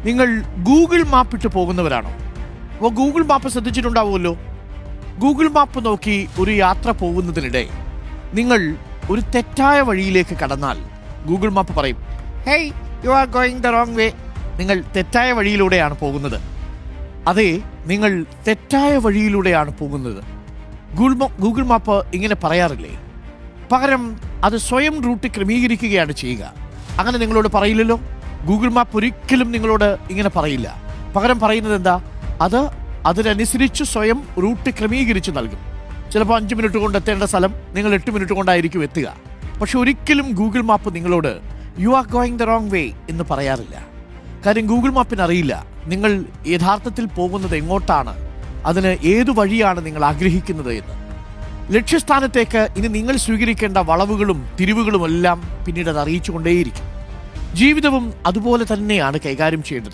നിങ്ങൾ Google map ഇട്ട് പോകുന്നവരാണോ? അപ്പോൾ ഗൂഗിൾ മാപ്പ് ശ്രദ്ധിച്ചിട്ടുണ്ടാവുമല്ലോ. ഗൂഗിൾ മാപ്പ് നോക്കി ഒരു യാത്ര പോകുന്നതിനിടെ നിങ്ങൾ ഒരു തെറ്റായ വഴിയിലേക്ക് കടന്നാൽ ഗൂഗിൾ മാപ്പ് പറയും, hey you are going the wrong വേ. നിങ്ങൾ തെറ്റായ വഴിയിലൂടെയാണ് പോകുന്നത്. അതെ, നിങ്ങൾ തെറ്റായ വഴിയിലൂടെയാണ് പോകുന്നത്. ഗൂഗിൾ മാപ്പ് ഇങ്ങനെ പറയാറില്ലേ? പകരം അത് സ്വയം റൂട്ട് ക്രമീകരിക്കുകയാണ് ചെയ്യുക. അങ്ങനെ നിങ്ങളോട് പറയില്ലല്ലോ. ഗൂഗിൾ മാപ്പ് ഒരിക്കലും നിങ്ങളോട് ഇങ്ങനെ പറയില്ല. പകരം പറയുന്നത് എന്താ? അതിനനുസരിച്ച് സ്വയം റൂട്ട് ക്രമീകരിച്ച് നൽകും. ചിലപ്പോൾ 5 മിനിറ്റ് കൊണ്ട് എത്തേണ്ട സ്ഥലം നിങ്ങൾ 8 മിനിറ്റ് കൊണ്ടായിരിക്കും എത്തുക. പക്ഷെ ഒരിക്കലും ഗൂഗിൾ മാപ്പ് നിങ്ങളോട് you are going the wrong വേ എന്ന് പറയാറില്ല. കാര്യം ഗൂഗിൾ മാപ്പിന് അറിയില്ല നിങ്ങൾ യഥാർത്ഥത്തിൽ പോകുന്നത് എങ്ങോട്ടാണ്, അതിന് ഏതു വഴിയാണ് നിങ്ങൾ ആഗ്രഹിക്കുന്നത് എന്ന്. ലക്ഷ്യസ്ഥാനത്തേക്ക് ഇനി നിങ്ങൾ സ്വീകരിക്കേണ്ട വളവുകളും തിരിവുകളും എല്ലാം പിന്നീട് അത് അറിയിച്ചുകൊണ്ടേയിരിക്കും. ജീവിതവും അതുപോലെ തന്നെയാണ് കൈകാര്യം ചെയ്യേണ്ടത്.